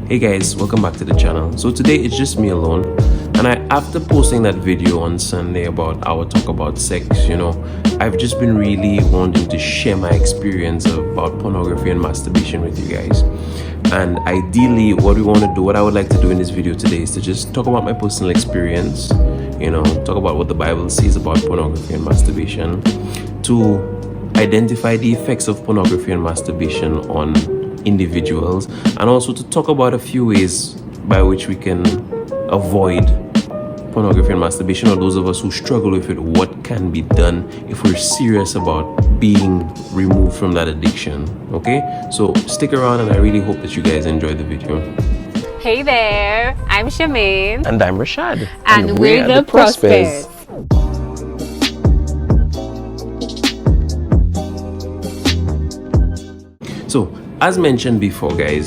Hey guys, welcome back to the channel. So today it's just me alone, and after posting that video on Sunday about our talk about sex, I've just been really wanting to share my experience about pornography and masturbation with you guys. And ideally, what I would like to do in this video today is to just talk about my personal experience, talk about what the Bible says about pornography and masturbation, to identify the effects of pornography and masturbation on individuals, and also to talk about a few ways by which we can avoid pornography and masturbation, or those of us who struggle with it, what can be done if we're serious about being removed from that addiction. Okay, so stick around, and I really hope that you guys enjoy the video. Hey there, I'm Shamaine. And I'm Rashad. And we're the Prospers. So, as mentioned before, guys,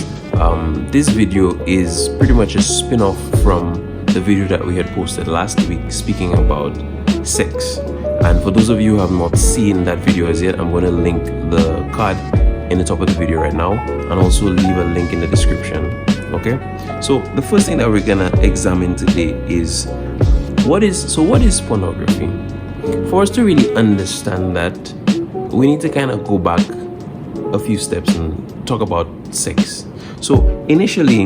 this video is pretty much a spin-off from the video that we had posted last week speaking about sex. And for those of you who have not seen that video as yet, I'm going to link the card in the top of the video right now, and also leave a link in the description. Okay, so the first thing that we're gonna examine today is what is pornography. For us to really understand that, we need to kind of go back a few steps and talk about sex. So initially,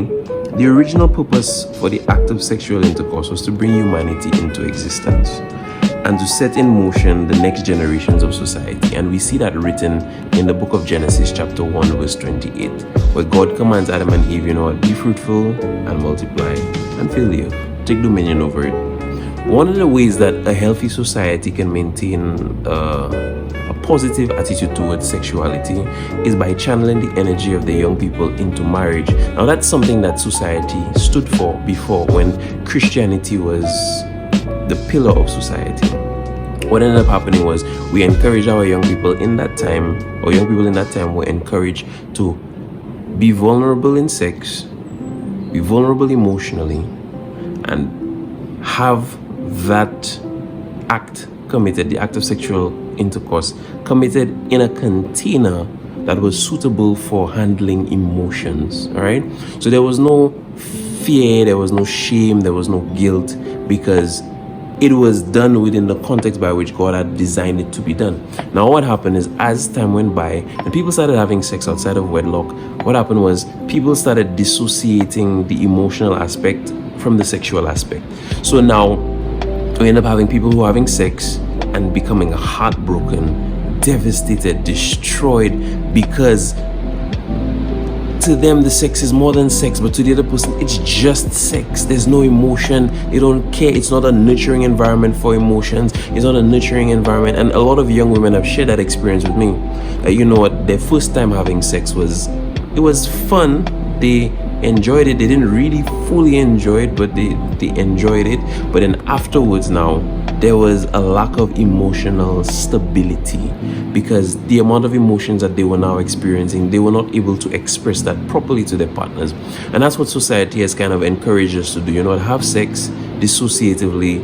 the original purpose for the act of sexual intercourse was to bring humanity into existence and to set in motion the next generations of society. And we see that written in the book of Genesis chapter 1 verse 28, where God commands Adam and Eve, be fruitful and multiply and fill the earth, take dominion over it. One of the ways that a healthy society can maintain a positive attitude towards sexuality is by channeling the energy of the young people into marriage. Now, that's something that society stood for before, when Christianity was the pillar of society. What ended up happening was we encouraged our young people in that time, were encouraged to be vulnerable in sex, be vulnerable emotionally, and have that act committed, the act of sexual intercourse, committed in a container that was suitable for handling emotions. All right, so there was no fear, there was no shame, there was no guilt, because it was done within the context by which God had designed it to be done. Now, what happened is, as time went by and people started having sex outside of wedlock, what happened was people started dissociating the emotional aspect from the sexual aspect. So now we end up having people who are having sex and becoming heartbroken, devastated, destroyed, because to them the sex is more than sex, but to the other person it's just sex. There's no emotion. They don't care. It's not a nurturing environment for emotions. It's not a nurturing environment. And a lot of young women have shared that experience with me. Their first time having sex was fun. They enjoyed it. They didn't really fully enjoy it, but they enjoyed it. But then afterwards, now there was a lack of emotional stability, because the amount of emotions that they were now experiencing, they were not able to express that properly to their partners. And that's what society has kind of encouraged us to do. Have sex dissociatively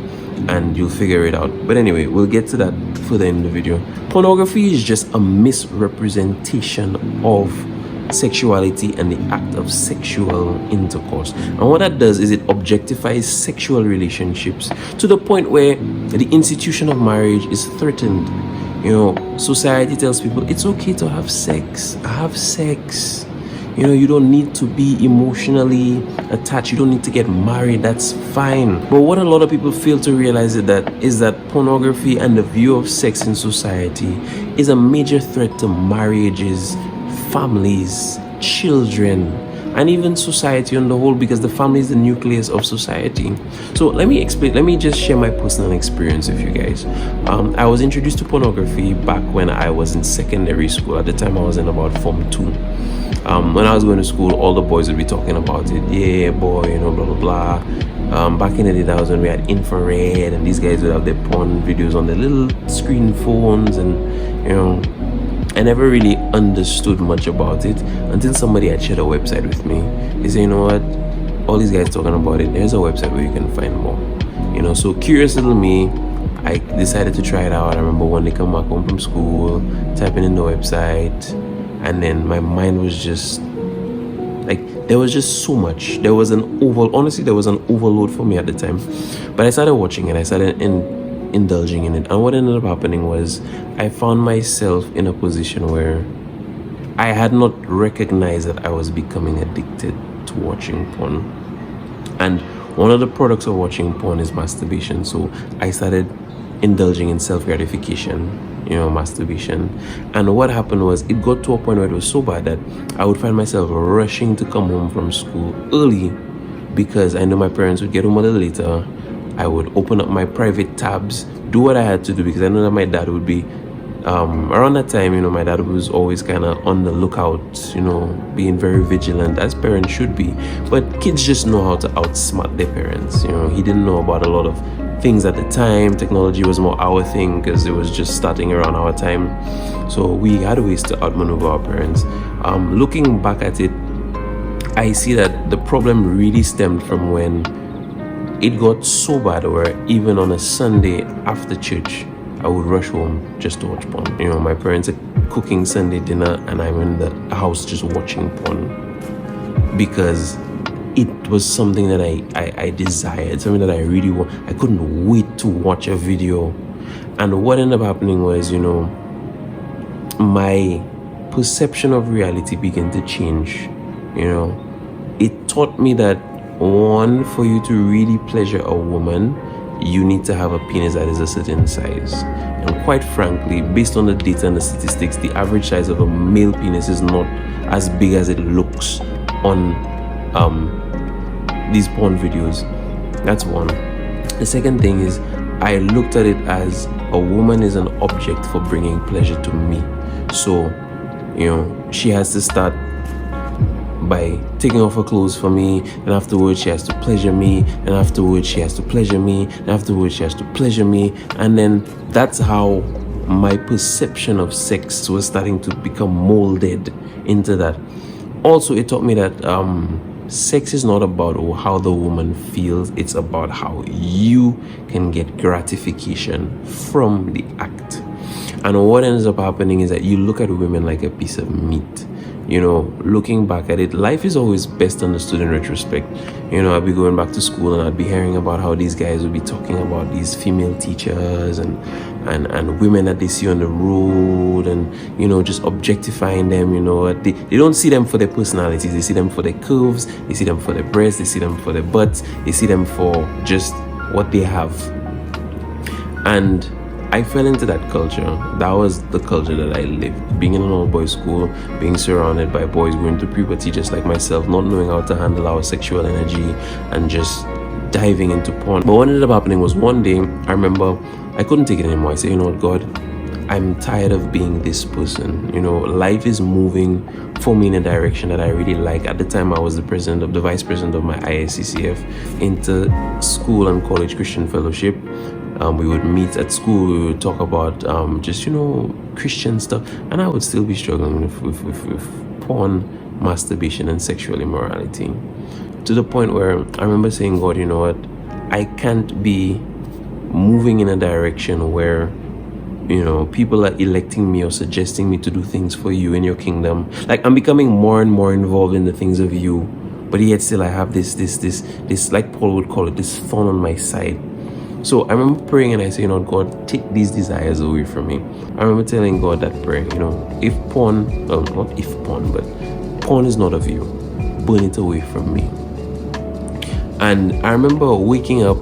and you'll figure it out. But anyway, we'll get to that further in the video. Pornography is just a misrepresentation of sexuality and the act of sexual intercourse. And what that does is it objectifies sexual relationships to the point where the institution of marriage is threatened. Society tells people it's okay to have sex. Have sex. You don't need to be emotionally attached. You don't need to get married. That's fine. But what a lot of people fail to realize is that pornography and the view of sex in society is a major threat to marriages, families, children, and even society on the whole, because the family is the nucleus of society. So let me just share my personal experience with you guys. I was introduced to pornography back when I was in secondary school. At the time I was in about Form 2. When I was going to school, all the boys would be talking about it. Yeah, boy, blah, blah, blah. Back in the day, that was when we had infrared, and these guys would have their porn videos on their little screen phones, and I never really understood much about it until somebody had shared a website with me. They say, what? All these guys talking about it. There's a website where you can find more. So curious little me, I decided to try it out. I remember one day coming back home from school, typing in the website, and then my mind was just like, there was just so much. There was an overload for me at the time. But I started watching it. I started indulging in it. And what ended up happening was I found myself in a position where I had not recognized that I was becoming addicted to watching porn. And one of the products of watching porn is masturbation. So I started indulging in self-gratification, masturbation. And what happened was it got to a point where it was so bad that I would find myself rushing to come home from school early because I knew my parents would get home a little later. I would open up my private tabs, do what I had to do because I know that my dad would be around that time, my dad was always kind of on the lookout, being very vigilant as parents should be. But kids just know how to outsmart their parents. He didn't know about a lot of things at the time. Technology was more our thing because it was just starting around our time. So we had ways to outmaneuver our parents. Looking back at it, I see that the problem really stemmed from when it got so bad where even on a Sunday after church, I would rush home just to watch porn. My parents are cooking Sunday dinner and I'm in the house just watching porn because it was something that I desired, something that I really want. I couldn't wait to watch a video. And what ended up happening was, my perception of reality began to change. It taught me that one, for you to really pleasure a woman, you need to have a penis that is a certain size. And quite frankly, based on the data and the statistics, the average size of a male penis is not as big as it looks on these porn videos. That's one. The second thing is I looked at it as a woman is an object for bringing pleasure to me. So, she has to start by taking off her clothes for me, and afterwards she has to pleasure me, and afterwards she has to pleasure me, and afterwards she has to pleasure me. And then that's how my perception of sex was starting to become molded into that. Also, it taught me that sex is not about how the woman feels, it's about how you can get gratification from the act. And what ends up happening is that you look at women like a piece of meat. Looking back at it, life is always best understood in retrospect. I'd be going back to school and I'd be hearing about how these guys would be talking about these female teachers and women that they see on the road and, just objectifying them. They don't see them for their personalities. They see them for their curves. They see them for their breasts. They see them for their butts. They see them for just what they have. And I fell into that culture. That was the culture that I lived. Being in an all-boys school, being surrounded by boys going through puberty just like myself, not knowing how to handle our sexual energy and just diving into porn. But what ended up happening was one day, I remember I couldn't take it anymore. I said, what, God, I'm tired of being this person. Life is moving for me in a direction that I really like. At the time, I was the vice president of my ISCCF, into school and college Christian fellowship. We would meet at school, we would talk about just, Christian stuff. And I would still be struggling with porn, masturbation, and sexual immorality. To the point where I remember saying, God, you know what? I can't be moving in a direction where, people are electing me or suggesting me to do things for you in your kingdom. Like, I'm becoming more and more involved in the things of you. But yet still I have this, like Paul would call it, this thorn on my side. So I remember praying and I said, God, take these desires away from me. I remember telling God that prayer, if porn, not if porn, but porn is not of you, burn it away from me. And I remember waking up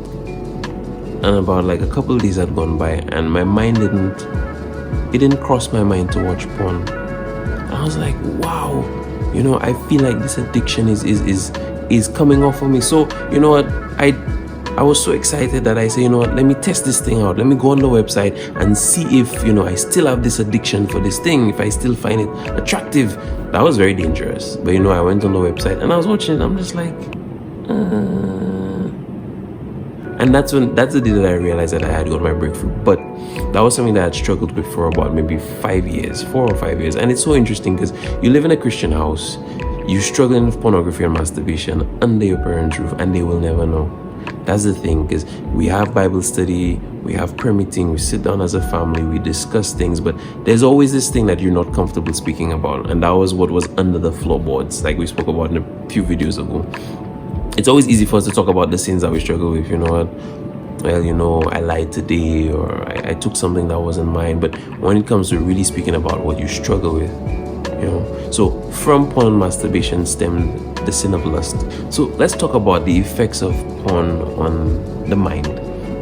and about like a couple of days had gone by and my mind didn't cross my mind to watch porn. And I was like, wow, I feel like this addiction is coming off of me. So, what, I was so excited that I said, let me test this thing out. Let me go on the website and see if, I still have this addiction for this thing, if I still find it attractive. That was very dangerous. But, I went on the website and I was watching it. I'm just like, And that's the day that I realized that I had got my breakthrough. But that was something that I had struggled with for about maybe 4 or 5 years. And it's so interesting because you live in a Christian house, you're struggling with pornography and masturbation under your parents' roof, and they will never know. That's the thing, because we have Bible study, we have prayer meeting, we sit down as a family, we discuss things, but there's always this thing that you're not comfortable speaking about, and that was what was under the floorboards, like we spoke about in a few videos ago. It's always easy for us to talk about the sins that we struggle with, you know what? Well, I lied today, or I took something that wasn't mine. But when it comes to really speaking about what you struggle with, so from porn and masturbation stemmed the sin of lust. So let's talk about the effects of porn on the mind.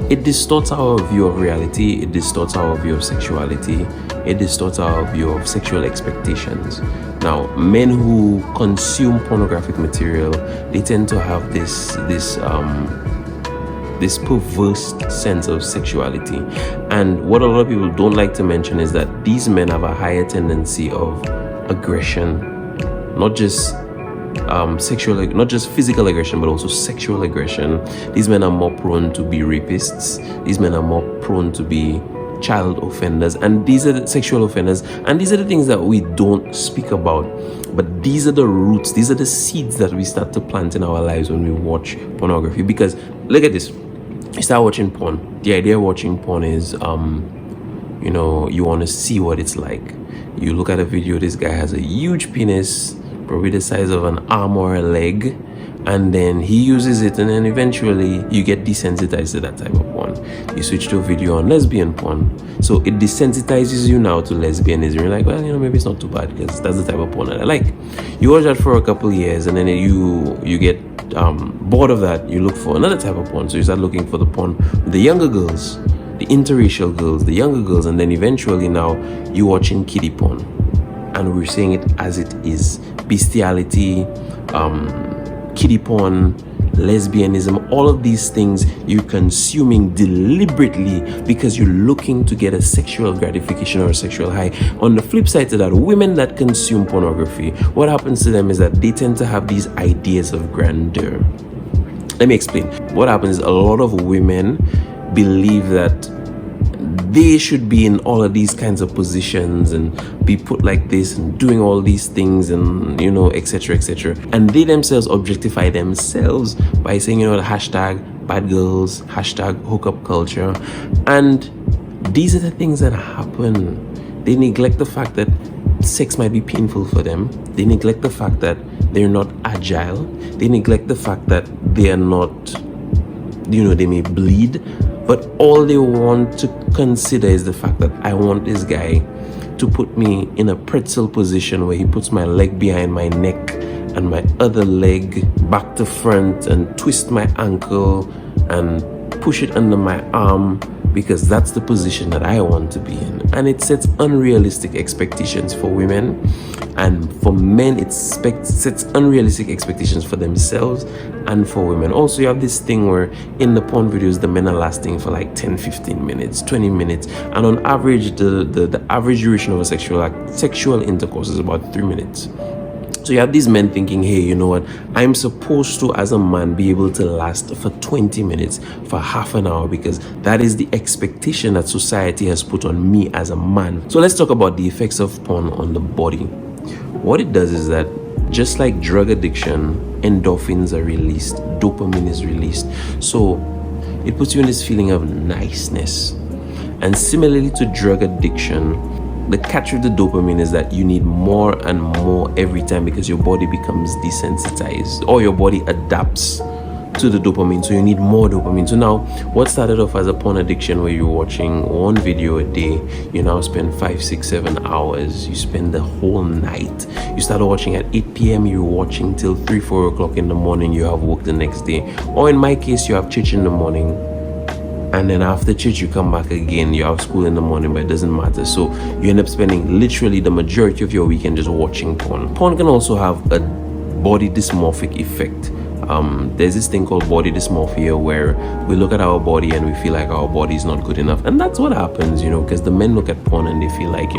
It distorts our view of reality, it distorts our view of sexuality, it distorts our view of sexual expectations. Now, men who consume pornographic material, they tend to have this perverse sense of sexuality. And what a lot of people don't like to mention is that these men have a higher tendency of aggression, not just not just physical aggression, but also sexual aggression. These men are more prone to be rapists. These men are more prone to be child offenders, and these are the sexual offenders, and these are the things that we don't speak about, but these are the roots, these are the seeds that we start to plant in our lives when we watch pornography. Because look at this, you start watching porn. The idea of watching porn is you want to see what it's like. You look at a video, this guy has a huge penis, probably the size of an arm or a leg, and then he uses it, and then eventually you get desensitized to that type of porn. You switch to a video on lesbian porn, so it desensitizes you now to lesbianism. You're like, well, maybe it's not too bad because that's the type of porn that I like. You watch that for a couple of years, and then you get bored of that. You look for another type of porn, so you start looking for the porn with the younger girls, the interracial girls, the younger girls, and then eventually now you're watching kiddie porn, and we're saying it as it is: bestiality, kiddie porn, lesbianism. All of these things you're consuming deliberately because you're looking to get a sexual gratification or a sexual high. On the flip side to that, women that consume pornography, what happens to them is that they tend to have these ideas of grandeur. Let me explain. What happens is a lot of women believe that they should be in all of these kinds of positions and be put like this and doing all these things, and etc., etc. And they themselves objectify themselves by saying, hashtag bad girls, hashtag hookup culture. And these are the things that happen. They neglect the fact that sex might be painful for them. They neglect the fact that they're not agile. They neglect the fact that they are not, they may bleed. But all they want to consider is the fact that I want this guy to put me in a pretzel position where he puts my leg behind my neck and my other leg back to front and twist my ankle and push it under my arm, because that's the position that I want to be in. And it sets unrealistic expectations for women, and for men it sets unrealistic expectations for themselves and for women. Also, you have this thing where in the porn videos the men are lasting for like 10-15 minutes, 20 minutes, and on average the average duration of a sexual intercourse is about 3 minutes. So you have these men thinking, hey, you know what? I'm supposed to, as a man, be able to last for 20 minutes, for half an hour, because that is the expectation that society has put on me as a man. So let's talk about the effects of porn on the body. What it does is that, just like drug addiction, endorphins are released, dopamine is released. So it puts you in this feeling of niceness. And similarly to drug addiction, the catch with the dopamine is that you need more and more every time, because your body becomes desensitized, or your body adapts to the dopamine, so you need more dopamine. So now, what started off as a porn addiction where you're watching one video a day, you now spend 5, 6, 7 hours. You spend the whole night. You started watching at 8 p.m. You're watching till 3, 4 o'clock in the morning. You have work the next day, or in my case, you have church in the morning. And then after church, you come back again. You have school in the morning, but it doesn't matter. So you end up spending literally the majority of your weekend just watching porn. Porn can also have a body dysmorphic effect. There's this thing called body dysmorphia, where we look at our body and we feel like our body is not good enough. And that's what happens, because the men look at porn and they feel like,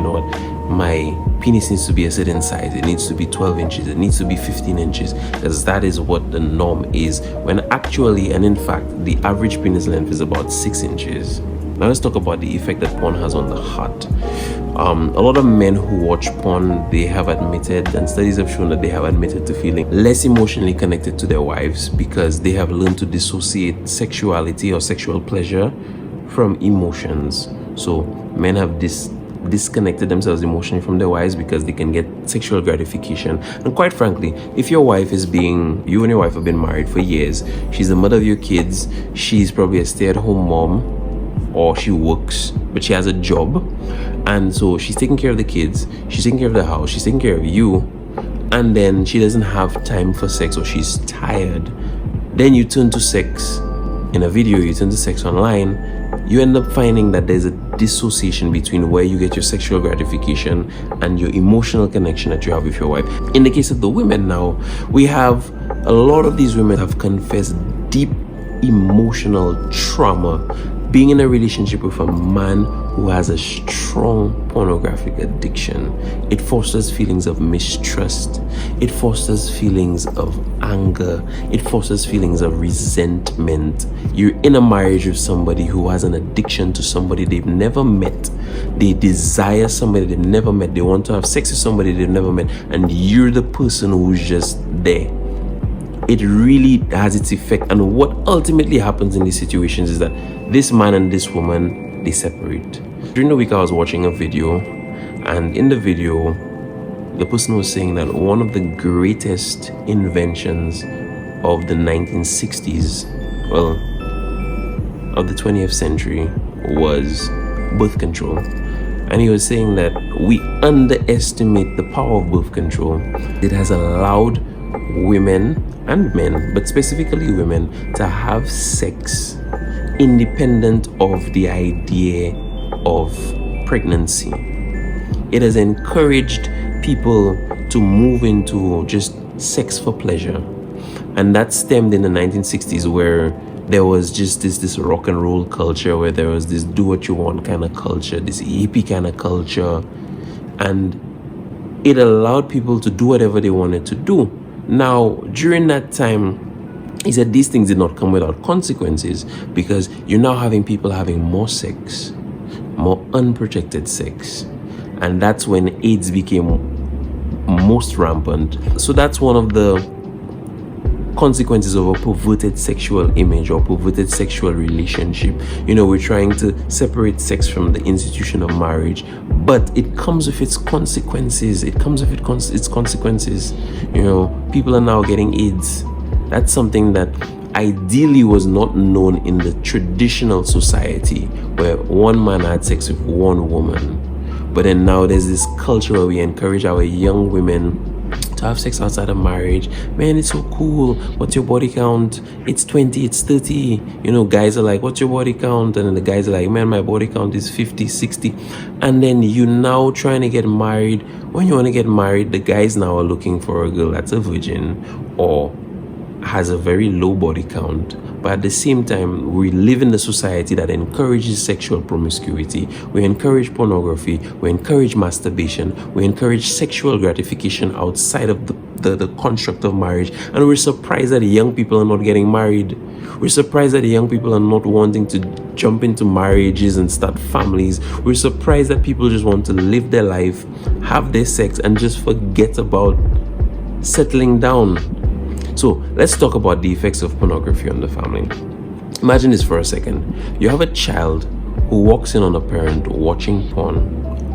my penis needs to be a certain size. It needs to be 12 inches. It needs to be 15 inches, because that is what the norm is. When actually, and in fact, the average penis length is about 6 inches. Now let's talk about the effect that porn has on the heart. A lot of men who watch porn, they have admitted, and studies have shown that they have admitted to feeling less emotionally connected to their wives because they have learned to dissociate sexuality or sexual pleasure from emotions. So men have disconnected themselves emotionally from their wives because they can get sexual gratification. And quite frankly, if you and your wife have been married for years, she's the mother of your kids, she's probably a stay-at-home mom, or she works but she has a job, and so she's taking care of the kids, she's taking care of the house, she's taking care of you, and then she doesn't have time for sex or she's tired. Then you turn to sex in a video, you turn to sex online. You end up finding that there's a dissociation between where you get your sexual gratification and your emotional connection that you have with your wife. In the case of the women now, we have a lot of these women have confessed deep emotional trauma being in a relationship with a man who has a strong pornographic addiction. It fosters feelings of mistrust. It fosters feelings of anger. It fosters feelings of resentment. You're in a marriage with somebody who has an addiction to somebody they've never met. They desire somebody they've never met. They want to have sex with somebody they've never met. And you're the person who's just there. It really has its effect. And what ultimately happens in these situations is that this man and this woman, they separate. During the week I was watching a video, and in the video the person was saying that one of the greatest inventions of the 1960s, well, of the 20th century, was birth control. And he was saying that we underestimate the power of birth control. It has allowed women and men, but specifically women, to have sex independent of the idea of pregnancy. It has encouraged people to move into just sex for pleasure. And that stemmed in the 1960s, where there was just this rock and roll culture, where there was this do what you want kind of culture, this hippie kind of culture, and it allowed people to do whatever they wanted to do. Now, during that time, he said these things did not come without consequences, because you're now having people having more sex, more unprotected sex, and that's when AIDS became most rampant. So that's one of the consequences of a perverted sexual image or perverted sexual relationship. You know, we're trying to separate sex from the institution of marriage, but it comes with its consequences. It comes with its consequences. You know, people are now getting AIDS. That's something that ideally was not known in the traditional society, where one man had sex with one woman. But then now there's this culture where we encourage our young women to have sex outside of marriage. Man, it's so cool. What's your body count? It's 20, it's 30. You know, guys are like, what's your body count? And then the guys are like, man, my body count is 50, 60. And then you now trying to get married. When you want to get married, the guys now are looking for a girl that's a virgin or has a very low body count. But at the same time, we live in a society that encourages sexual promiscuity. We encourage pornography. We encourage masturbation. We encourage sexual gratification outside of the construct of marriage. And we're surprised that young people are not getting married. We're surprised that young people are not wanting to jump into marriages and start families. We're surprised that people just want to live their life, have their sex, and just forget about settling down. So let's talk about the effects of pornography on the family. Imagine this for a second. You have a child who walks in on a parent watching porn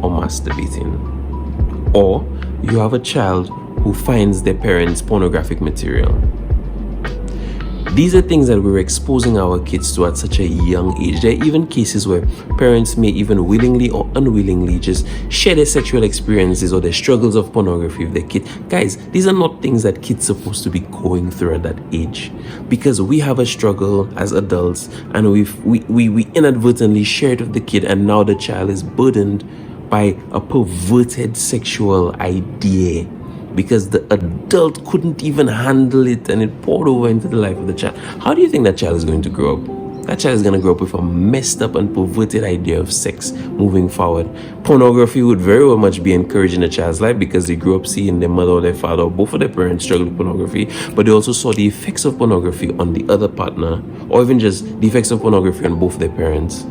or masturbating. Or you have a child who finds their parents' pornographic material. These are things that we're exposing our kids to at such a young age. There are even cases where parents may even willingly or unwillingly just share their sexual experiences or their struggles of pornography with their kid. Guys, these are not things that kids are supposed to be going through at that age, because we have a struggle as adults and we inadvertently share it with the kid, and now the child is burdened by a perverted sexual idea, because the adult couldn't even handle it and it poured over into the life of the child. How do you think that child is going to grow up? That child is going to grow up with a messed up and perverted idea of sex moving forward. Pornography would very well much be encouraged in a child's life, because they grew up seeing their mother or their father or both of their parents struggle with pornography, but they also saw the effects of pornography on the other partner, or even just the effects of pornography on both their parents.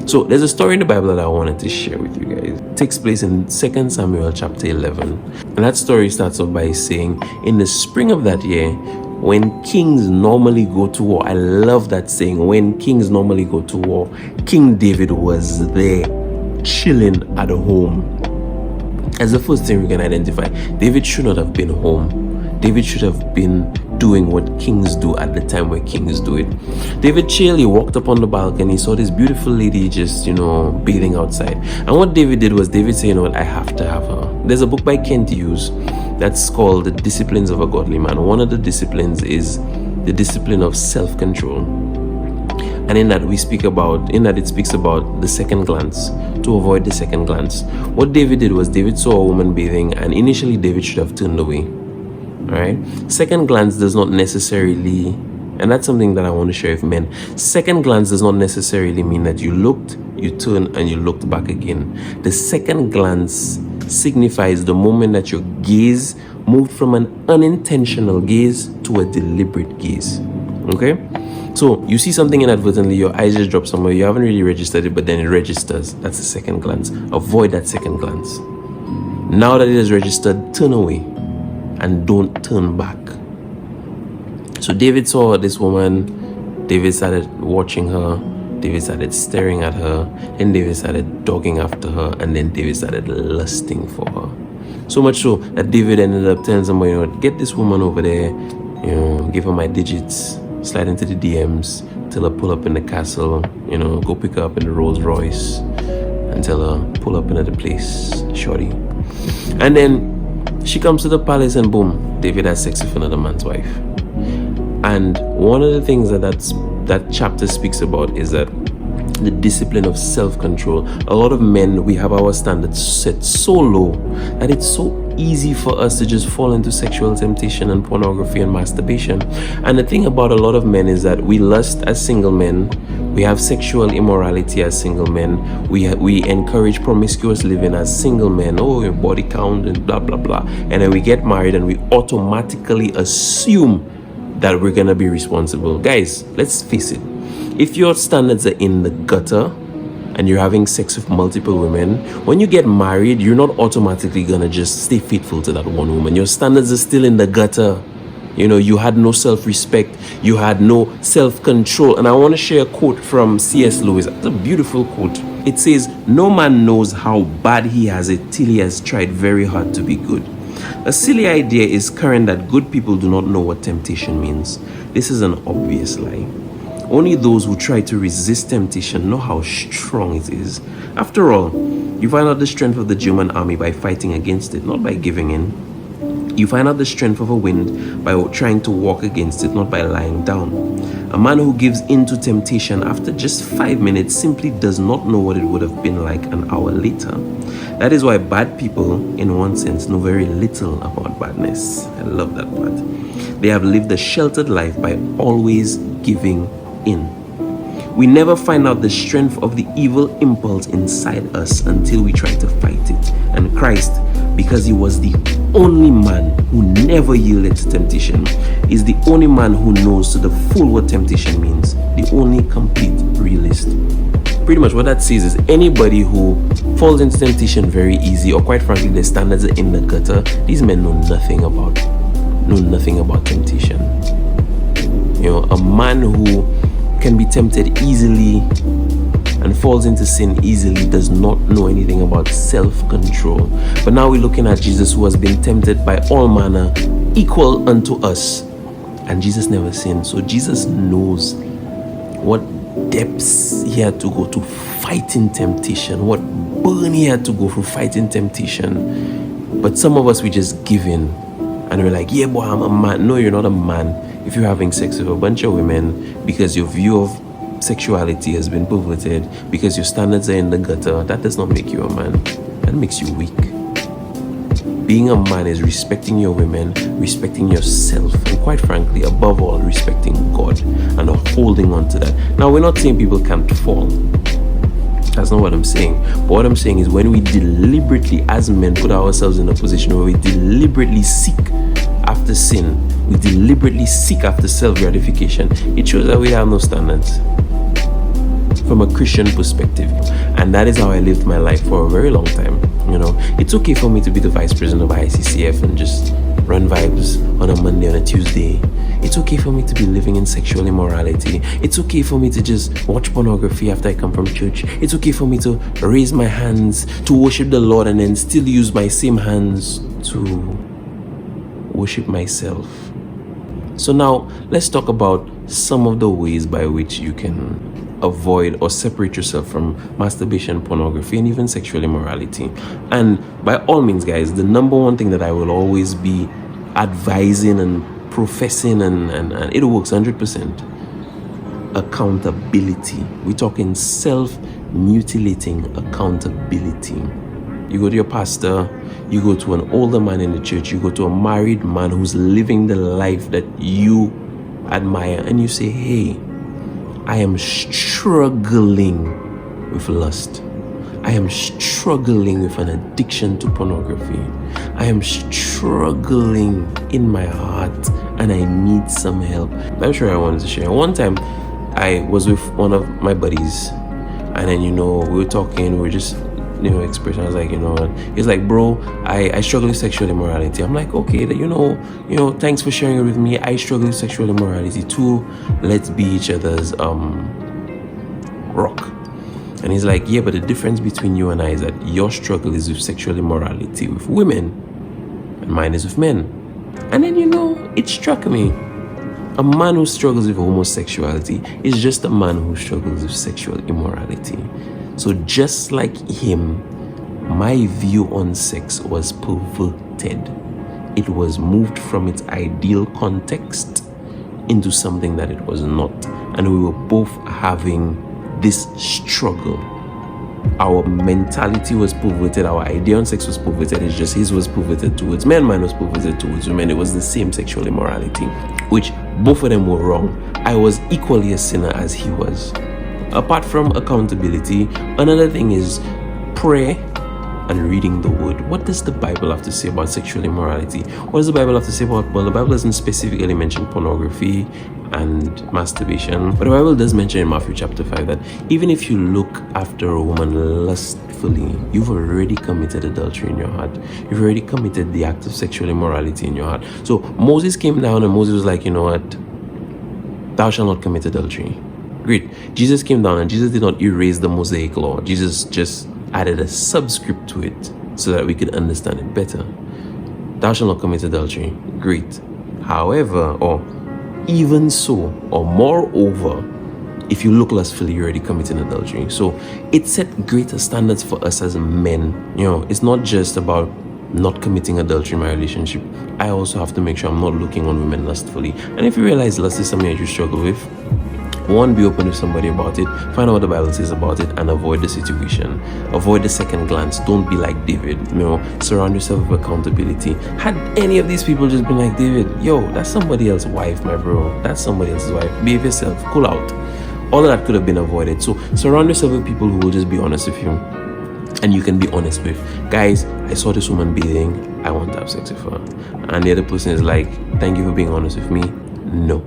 So there's a story in the Bible that I wanted to share with you guys. takes place in 2 Samuel chapter 11. And that story starts off by saying, in the spring of that year, when kings normally go to war, I love that saying, when kings normally go to war, King David was there, chilling at home. As the first thing we can identify, David should not have been home. David should have been doing what kings do at the time where kings do it. David chilled, he walked up on the balcony, saw this beautiful lady just, bathing outside. And what David did was, David said, I have to have her. There's a book by Kent Hughes that's called The Disciplines of a Godly Man. One of the disciplines is the discipline of self-control. And in that it speaks about the second glance, to avoid the second glance. What David did was, David saw a woman bathing, and initially David should have turned away. Alright? Second glance does not necessarily, and that's something that I want to share with men. Second glance does not necessarily mean that you looked, you turned, and you looked back again. The second glance signifies the moment that your gaze moved from an unintentional gaze to a deliberate gaze. Okay? So you see something inadvertently, your eyes just drop somewhere, you haven't really registered it, but then it registers. That's the second glance. Avoid that second glance. Now that it is registered, turn away and don't turn back. So David saw this woman, David started watching her, David started staring at her, and David started dogging after her, and then David started lusting for her. So much so that David ended up telling somebody, get this woman over there, give her my digits, slide into the DMs, tell her pull up in the castle, go pick her up in the Rolls Royce, and tell her pull up into the place, shorty. And then she comes to the palace, and boom, David has sex with another man's wife. And one of the things that chapter speaks about is that the discipline of self-control. A lot of men, we have our standards set so low that it's so easy for us to just fall into sexual temptation and pornography and masturbation. And the thing about a lot of men is that we lust as single men, we have sexual immorality as single men, we encourage promiscuous living as single men, your body count and blah blah blah, and then we get married and we automatically assume that we're gonna be responsible. Guys, let's face it, if your standards are in the gutter and you're having sex with multiple women, when you get married, you're not automatically gonna just stay faithful to that one woman. Your standards are still in the gutter. You had no self-respect, you had no self-control. And I want to share a quote from C.S. Lewis. It's a beautiful quote. It says, "No man knows how bad he has it till he has tried very hard to be good. A silly idea is current that good people do not know what temptation means. This is an obvious lie. Only those who try to resist temptation know how strong it is. After all, you find out the strength of the German army by fighting against it, not by giving in. You find out the strength of a wind by trying to walk against it, not by lying down. A man who gives in to temptation after just 5 minutes simply does not know what it would have been like an hour later. That is why bad people, in one sense, know very little about badness." I love that part. "They have lived a sheltered life by always giving in. We never find out the strength of the evil impulse inside us until we try to fight it. And Christ, because he was the only man who never yielded to temptation, is the only man who knows to the full what temptation means, the only complete realist." Pretty much what that says is anybody who falls into temptation very easy, or quite frankly their standards are in the gutter, these men know nothing about temptation. A man who can be tempted easily and falls into sin easily does not know anything about self-control. But now we're looking at Jesus, who has been tempted by all manner, equal unto us, and Jesus never sinned. So Jesus knows what depths he had to go to fighting temptation, what burn he had to go through fighting temptation. But some of us, we just give in and we're like, yeah boy, I'm a man. No, you're not a man if you're having sex with a bunch of women because your view of sexuality has been perverted, because your standards are in the gutter. That does not make you a man. That makes you weak. Being a man is respecting your women, respecting yourself, and quite frankly, above all, respecting God and holding on to that. Now, we're not saying people can't fall. That's not what I'm saying. But what I'm saying is when we deliberately, as men, put ourselves in a position where we deliberately seek after sin, we deliberately seek after self-gratification, it shows that we have no standards. from a Christian perspective. And that is how I lived my life for a very long time. It's okay for me to be the vice president of ICCF and just run vibes on a Monday, on a Tuesday. It's okay for me to be living in sexual immorality. It's okay for me to just watch pornography after I come from church. It's okay for me to raise my hands to worship the Lord and then still use my same hands to worship myself. So now let's talk about some of the ways by which you can avoid or separate yourself from masturbation, pornography, and even sexual immorality. And by all means, guys, the number one thing that I will always be advising and professing, and it works 100%, accountability. We're talking self-mutilating accountability. You go to your pastor, you go to an older man in the church, you go to a married man who's living the life that you admire, and you say, hey, I am struggling with lust. I am struggling with an addiction to pornography. I am struggling in my heart and I need some help. I'm sure I wanted to share. One time I was with one of my buddies and then, we were talking, we were just, expressing. I was like, he's like, bro, I struggle with sexual immorality. I'm like, okay, thanks for sharing it with me. I struggle with sexual immorality too. Let's be each other's rock. And he's like, yeah, but the difference between you and I is that your struggle is with sexual immorality with women and mine is with men. And then, it struck me. A man who struggles with homosexuality is just a man who struggles with sexual immorality. So just like him, my view on sex was perverted. It was moved from its ideal context into something that it was not. And we were both having this struggle. Our mentality was perverted. Our idea on sex was perverted. It's just his was perverted towards men, mine was perverted towards women. It was the same sexual immorality, which both of them were wrong. I was equally a sinner as he was. Apart from accountability, another thing is prayer and reading the word. What does the Bible have to say about sexual immorality? What does the Bible have to say about, well, the Bible doesn't specifically mention pornography and masturbation, but the Bible does mention in Matthew chapter 5 that even if you look after a woman lustfully, you've already committed adultery in your heart. You've already committed the act of sexual immorality in your heart. So Moses came down and Moses was like, thou shalt not commit adultery. Great. Jesus came down and Jesus did not erase the Mosaic law. Jesus just added a subscript to it so that we could understand it better. Thou shalt not commit adultery. Great. However, or even so, or moreover, if you look lustfully, you're already committing adultery. So it set greater standards for us as men. It's not just about not committing adultery in my relationship. I also have to make sure I'm not looking on women lustfully. And if you realize lust is something that you struggle with, one, be open with somebody about it, find out what the Bible says about it, and avoid the situation. Avoid the second glance. Don't be like David. Surround yourself with accountability. Had any of these people just been like, David, that's somebody else's wife, my bro. That's somebody else's wife. Behave yourself. Cool out. All of that could have been avoided. So surround yourself with people who will just be honest with you. And you can be honest with, guys, I saw this woman bathing. I want to have sex with her. And the other person is like, thank you for being honest with me. No.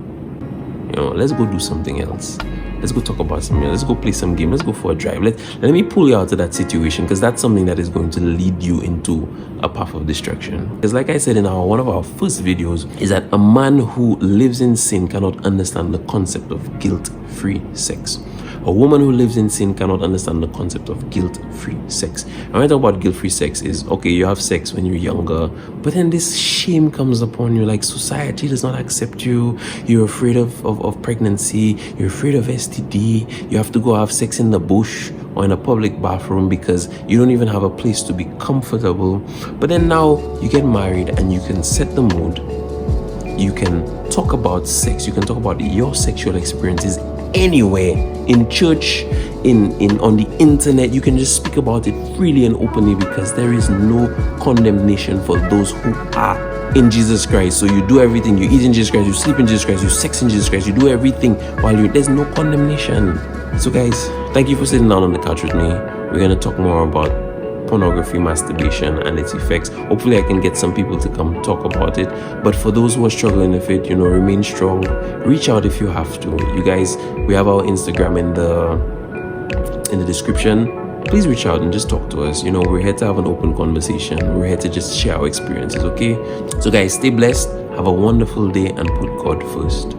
Let's go do something else. Let's go talk about something else. Let's go play some game. Let's go for a drive. Let me pull you out of that situation, because that's something that is going to lead you into a path of destruction. Because like I said in one of our first videos, is that a man who lives in sin cannot understand the concept of guilt-free sex. A woman who lives in sin cannot understand the concept of guilt-free sex. And when I talk about guilt-free sex is, okay, you have sex when you're younger, but then this shame comes upon you, like society does not accept you, you're afraid of pregnancy, you're afraid of STD, you have to go have sex in the bush or in a public bathroom because you don't even have a place to be comfortable. But then now you get married and you can set the mood, you can talk about sex, you can talk about your sexual experiences anywhere, in church, on the internet. You can just speak about it freely and openly because there is no condemnation for those who are in Jesus Christ. So you do everything, you eat in Jesus Christ, you sleep in Jesus Christ, you sex in Jesus Christ, you do everything while there's no condemnation. So guys, thank you for sitting down on the couch with me. We're going to talk more about pornography, masturbation, and its effects. Hopefully I can get some people to come talk about it. But for those who are struggling with it, remain strong. Reach out if you have to. You guys, we have our Instagram in the in the description. Please reach out and just talk to us. We're here to have an open conversation. We're here to just share our experiences, okay? So guys, stay blessed, have a wonderful day, and put God first.